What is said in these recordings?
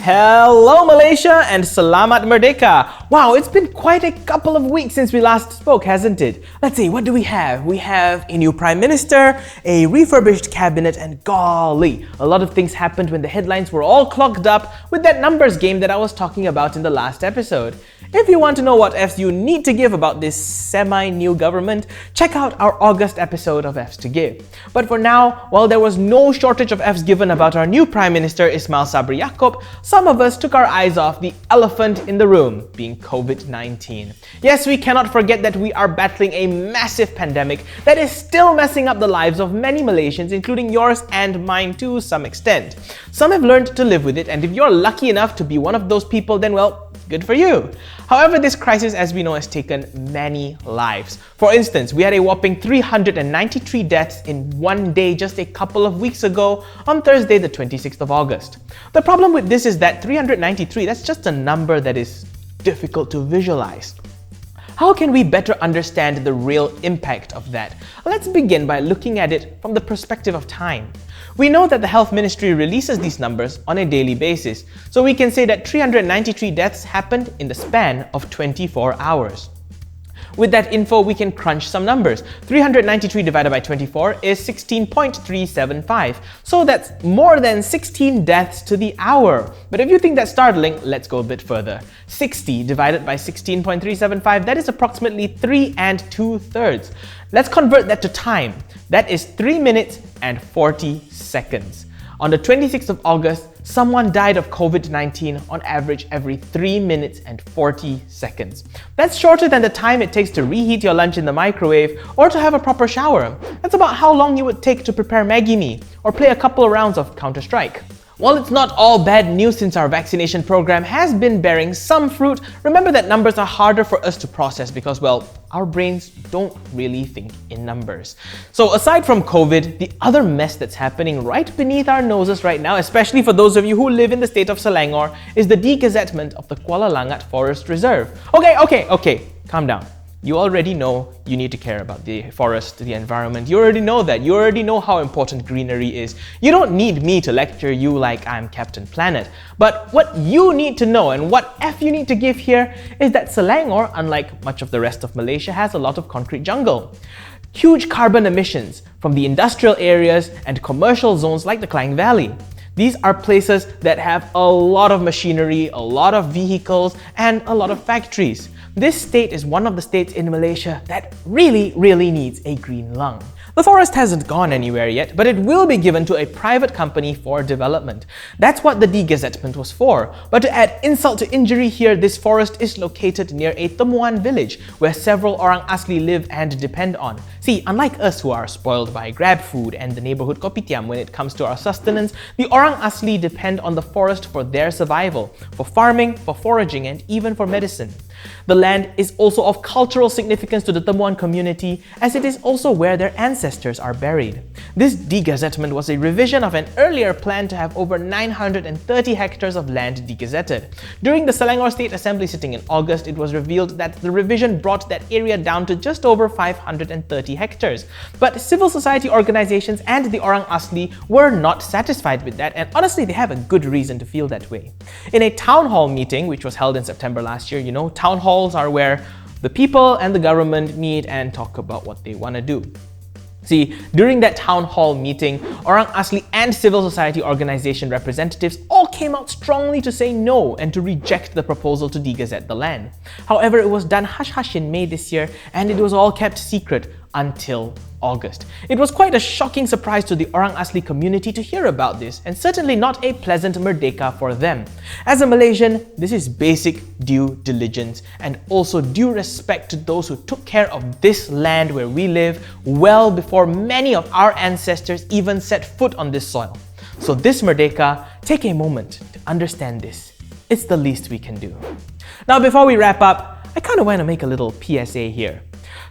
Hello Malaysia and Selamat Merdeka! Wow, it's been quite a couple of weeks since we last spoke, hasn't it? Let's see, what do we have? We have a new Prime Minister, a refurbished cabinet, and golly, a lot of things happened when the headlines were all clogged up with that numbers game that I was talking about in the last episode. If you want to know what Fs you need to give about this semi-new government, check out our August episode of Fs to give. But for now, while there was no shortage of Fs given about our new Prime Minister Ismail Sabri Yaakob, some of us took our eyes off the elephant in the room, being COVID-19. Yes, we cannot forget that we are battling a massive pandemic that is still messing up the lives of many Malaysians, including yours and mine to some extent. Some have learned to live with it, and if you're lucky enough to be one of those people, then well, good for you. However, this crisis, as we know, has taken many lives. For instance, we had a whopping 393 deaths in one day just a couple of weeks ago on Thursday, the 26th of August. The problem with this is that 393, that's just a number that is difficult to visualize. How can we better understand the real impact of that? Let's begin by looking at it from the perspective of time. We know that the Health Ministry releases these numbers on a daily basis, so we can say that 393 deaths happened in the span of 24 hours. With that info, we can crunch some numbers. 393 divided by 24 is 16.375, so that's more than 16 deaths to the hour. But if you think that's startling, let's go a bit further. 60 divided by 16.375, that is approximately 3 2/3. Let's convert that to time. That is 3 minutes and 40 seconds. On the 26th of August, someone died of COVID-19 on average every 3 minutes and 40 seconds. That's shorter than the time it takes to reheat your lunch in the microwave or to have a proper shower. That's about how long you would take to prepare Maggi mee or play a couple of rounds of Counter-Strike. While it's not all bad news since our vaccination program has been bearing some fruit, remember that numbers are harder for us to process because, well, our brains don't really think in numbers. So aside from COVID, the other mess that's happening right beneath our noses right now, especially for those of you who live in the state of Selangor, is the degazettement of the Kuala Langat Forest Reserve. Okay, calm down. You already know you need to care about the forest, the environment. You already know that. You already know how important greenery is. You don't need me to lecture you like I'm Captain Planet. But what you need to know and what F you need to give here is that Selangor, unlike much of the rest of Malaysia, has a lot of concrete jungle. Huge carbon emissions from the industrial areas and commercial zones like the Klang Valley. These are places that have a lot of machinery, a lot of vehicles, and a lot of factories. This state is one of the states in Malaysia that really needs a green lung. The forest hasn't gone anywhere yet, but it will be given to a private company for development. That's what the degazettement was for. But to add insult to injury here, this forest is located near a Temuan village where several Orang Asli live and depend on. See, unlike us who are spoiled by Grab food and the neighborhood kopitiam when it comes to our sustenance, the Orang Asli depend on the forest for their survival, for farming, for foraging, and even for medicine. The land is also of cultural significance to the Temuan community, as it is also where their ancestors are buried. This degazettement was a revision of an earlier plan to have over 930 hectares of land degazetted. During the Selangor State Assembly sitting in August, it was revealed that the revision brought that area down to just over 530 hectares. But civil society organizations and the Orang Asli were not satisfied with that, and honestly, they have a good reason to feel that way. In a town hall meeting, which was held in September last year, town halls are where the people and the government meet and talk about what they want to do. See, during that town hall meeting, Orang Asli and civil society organization representatives all came out strongly to say no and to reject the proposal to degazette the land. However, it was done hush-hush in May this year, and it was all kept secret until August. It was quite a shocking surprise to the Orang Asli community to hear about this, and certainly not a pleasant merdeka for them. As a Malaysian, this is basic due diligence and also due respect to those who took care of this land where we live well before many of our ancestors even set foot on this soil. So this merdeka, take a moment to understand this. It's the least we can do. Now before we wrap up, I kind of want to make a little PSA here.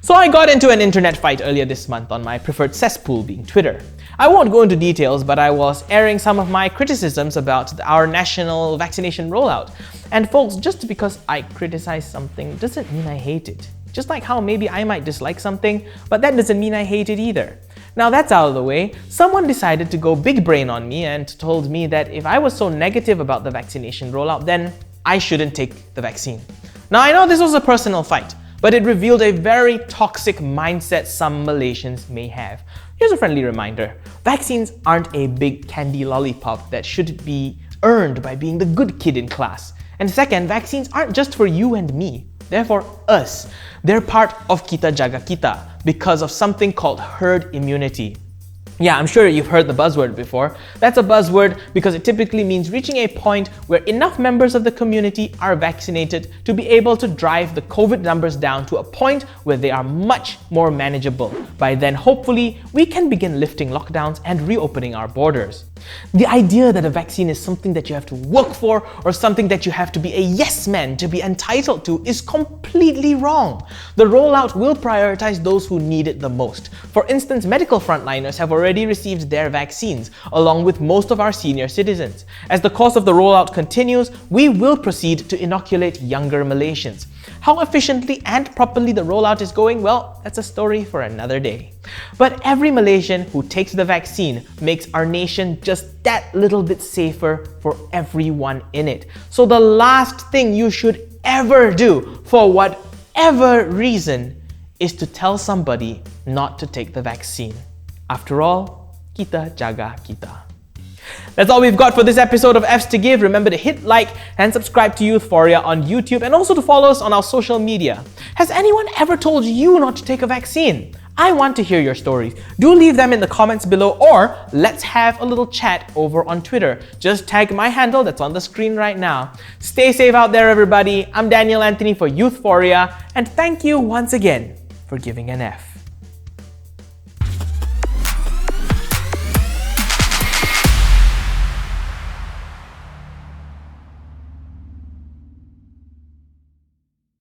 So I got into an internet fight earlier this month on my preferred cesspool being Twitter. I won't go into details, but I was airing some of my criticisms about our national vaccination rollout. And folks, just because I criticize something doesn't mean I hate it. Just like how maybe I might dislike something, but that doesn't mean I hate it either. Now that's out of the way, someone decided to go big brain on me and told me that if I was so negative about the vaccination rollout, then I shouldn't take the vaccine. Now I know this was a personal fight, but it revealed a very toxic mindset some Malaysians may have. Here's a friendly reminder. Vaccines aren't a big candy lollipop that should be earned by being the good kid in class. And second, vaccines aren't just for you and me. They're for us. They're part of kita jaga kita because of something called herd immunity. Yeah, I'm sure you've heard the buzzword before. That's a buzzword because it typically means reaching a point where enough members of the community are vaccinated to be able to drive the COVID numbers down to a point where they are much more manageable. By then, hopefully, we can begin lifting lockdowns and reopening our borders. The idea that a vaccine is something that you have to work for or something that you have to be a yes man to be entitled to is completely wrong. The rollout will prioritize those who need it the most. For instance, medical frontliners have already received their vaccines, along with most of our senior citizens. As the course of the rollout continues, we will proceed to inoculate younger Malaysians. How efficiently and properly the rollout is going, well, that's a story for another day. But every Malaysian who takes the vaccine makes our nation just that little bit safer for everyone in it. So the last thing you should ever do, for whatever reason, is to tell somebody not to take the vaccine. After all, kita jaga kita. That's all we've got for this episode of F's to Give. Remember to hit like and subscribe to Youthphoria on YouTube and also to follow us on our social media. Has anyone ever told you not to take a vaccine? I want to hear your stories. Do leave them in the comments below, or let's have a little chat over on Twitter. Just tag my handle that's on the screen right now. Stay safe out there, everybody. I'm Daniel Anthony for Youthphoria, and thank you once again for giving an F.